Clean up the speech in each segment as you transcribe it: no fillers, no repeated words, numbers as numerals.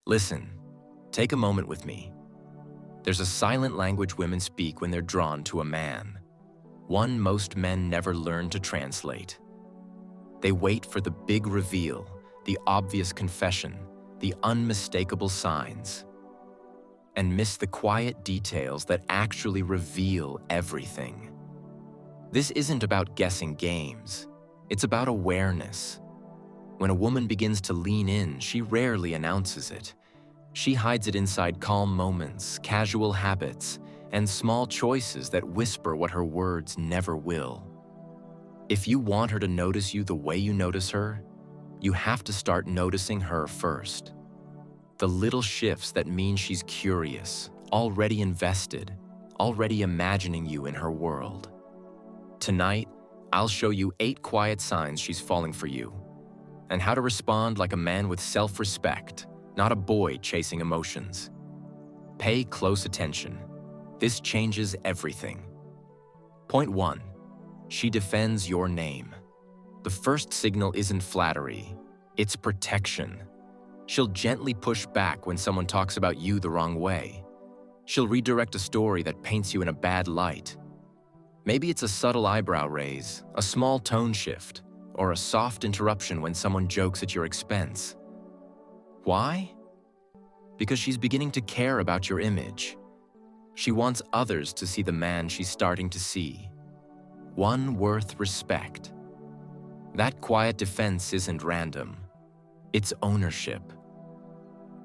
Listen, take a moment with me. There's a silent language women speak when they're drawn to a man, one most men never learn to translate. They wait for the big reveal, the obvious confession, the unmistakable signs, and miss the quiet details that actually reveal everything. This isn't about guessing games. It's about awareness. When a woman begins to lean in, she rarely announces it. She hides it inside calm moments, casual habits, and small choices that whisper what her words never will. If you want her to notice you the way you notice her, you have to start noticing her first. The little shifts that mean she's curious, already invested, already imagining you in her world. Tonight, I'll show you 8 quiet signs she's falling for you, and how to respond like a man with self-respect, not a boy chasing emotions. Pay close attention. This changes everything. Point 1. She defends your name. The first signal isn't flattery, it's protection. She'll gently push back when someone talks about you the wrong way. She'll redirect a story that paints you in a bad light. Maybe it's a subtle eyebrow raise, a small tone shift, or a soft interruption when someone jokes at your expense. Why? Because she's beginning to care about your image. She wants others to see the man she's starting to see. One worth respect. That quiet defense isn't random. It's ownership.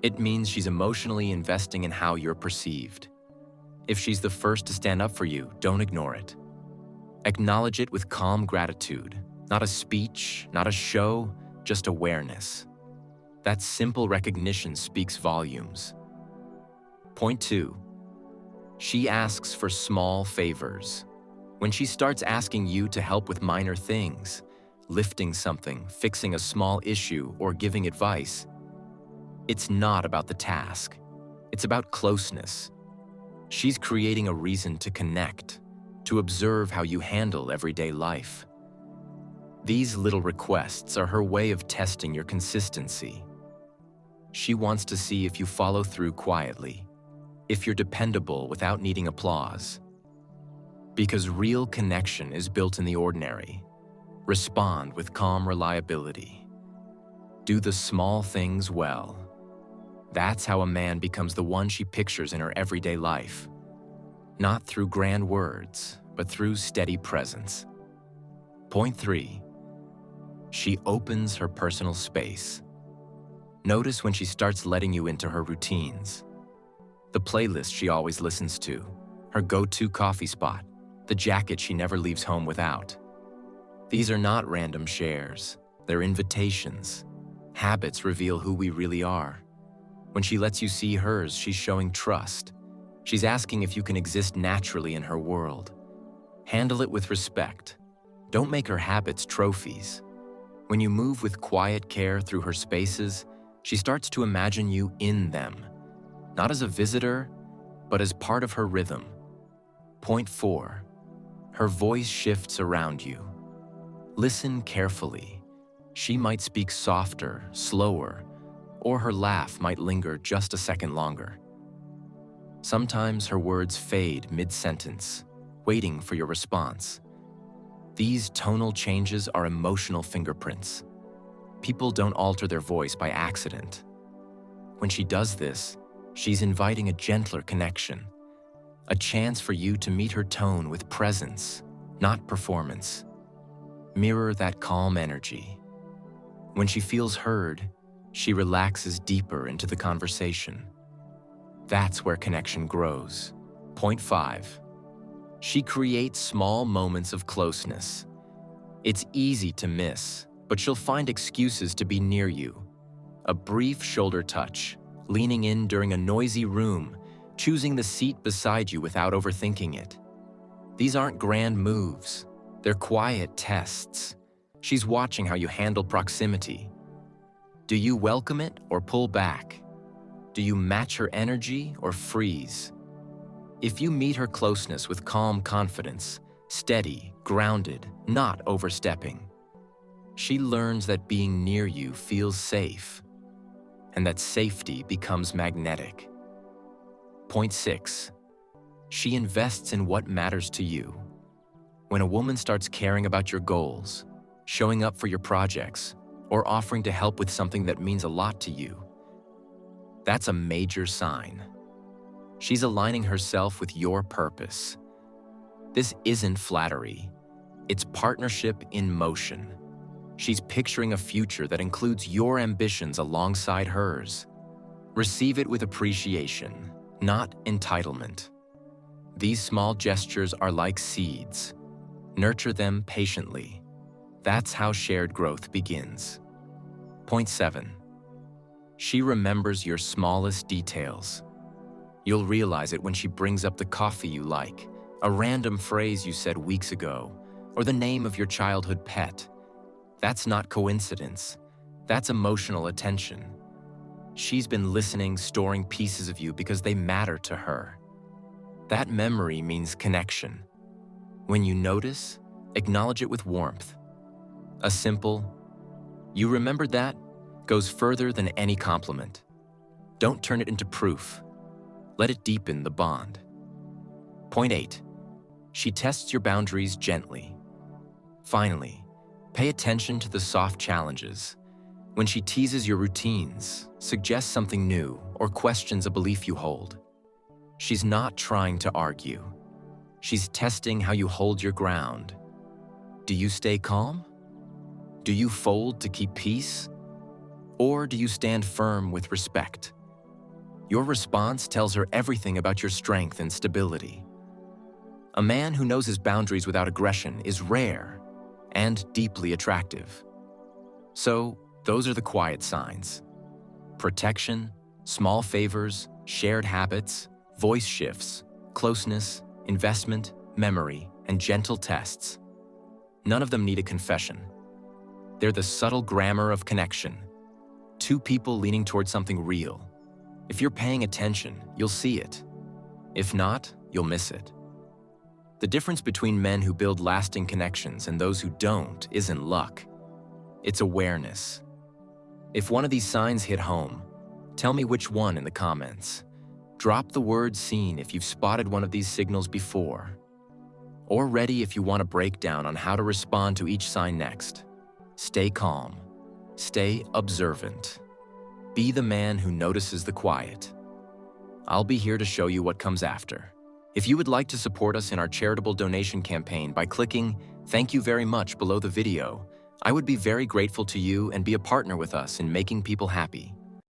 It means she's emotionally investing in how you're perceived. If she's the first to stand up for you, don't ignore it. Acknowledge it with calm gratitude. Not a speech, not a show, just awareness. That simple recognition speaks volumes. Point 2. She asks for small favors. When she starts asking you to help with minor things, lifting something, fixing a small issue, or giving advice, it's not about the task. It's about closeness. She's creating a reason to connect, to observe how you handle everyday life. These little requests are her way of testing your consistency. She wants to see if you follow through quietly, if you're dependable without needing applause. Because real connection is built in the ordinary. Respond with calm reliability. Do the small things well. That's how a man becomes the one she pictures in her everyday life. Not through grand words, but through steady presence. Point 3. She opens her personal space. Notice when she starts letting you into her routines. The playlist she always listens to, her go-to coffee spot, the jacket she never leaves home without. These are not random shares, they're invitations. Habits reveal who we really are. When she lets you see hers, she's showing trust. She's asking if you can exist naturally in her world. Handle it with respect. Don't make her habits trophies. When you move with quiet care through her spaces, she starts to imagine you in them, not as a visitor, but as part of her rhythm. Point 4. Her voice shifts around you. Listen carefully. She might speak softer, slower, or her laugh might linger just a second longer. Sometimes her words fade mid-sentence, waiting for your response. These tonal changes are emotional fingerprints. People don't alter their voice by accident. When she does this, she's inviting a gentler connection, a chance for you to meet her tone with presence, not performance. Mirror that calm energy. When she feels heard, she relaxes deeper into the conversation. That's where connection grows. Point 5. She creates small moments of closeness. It's easy to miss, but she'll find excuses to be near you. A brief shoulder touch, leaning in during a noisy room, choosing the seat beside you without overthinking it. These aren't grand moves. They're quiet tests. She's watching how you handle proximity. Do you welcome it or pull back? Do you match her energy or freeze? If you meet her closeness with calm confidence, steady, grounded, not overstepping, she learns that being near you feels safe. and that safety becomes magnetic. Point 6. She invests in what matters to you. When a woman starts caring about your goals, showing up for your projects, or offering to help with something that means a lot to you, that's a major sign. She's aligning herself with your purpose. This isn't flattery. It's partnership in motion. She's picturing a future that includes your ambitions alongside hers. Receive it with appreciation, not entitlement. These small gestures are like seeds. Nurture them patiently. That's how shared growth begins. Point 7. She remembers your smallest details. You'll realize it when she brings up the coffee you like, a random phrase you said weeks ago, or the name of your childhood pet. That's not coincidence. That's emotional attention. She's been listening, storing pieces of you because they matter to her. That memory means connection. When you notice, acknowledge it with warmth. A simple, "You remembered that?" goes further than any compliment. Don't turn it into proof. Let it deepen the bond. Point 8. She tests your boundaries gently. Finally, pay attention to the soft challenges. When she teases your routines, suggests something new, or questions a belief you hold, she's not trying to argue. She's testing how you hold your ground. Do you stay calm? Do you fold to keep peace? Or do you stand firm with respect? Your response tells her everything about your strength and stability. A man who knows his boundaries without aggression is rare and deeply attractive. So, those are the quiet signs. Protection, small favors, shared habits, voice shifts, closeness, investment, memory, and gentle tests. None of them need a confession. They're the subtle grammar of connection. Two people leaning toward something real. If you're paying attention, you'll see it. If not, you'll miss it. The difference between men who build lasting connections and those who don't isn't luck. It's awareness. If one of these signs hit home, tell me which one in the comments. Drop the word "seen" if you've spotted one of these signals before. Or ready if you want a breakdown on how to respond to each sign next. Stay calm. Stay observant. Be the man who notices the quiet. I'll be here to show you what comes after. If you would like to support us in our charitable donation campaign by clicking "Thank you very much" below the video, I would be very grateful to you and be a partner with us in making people happy.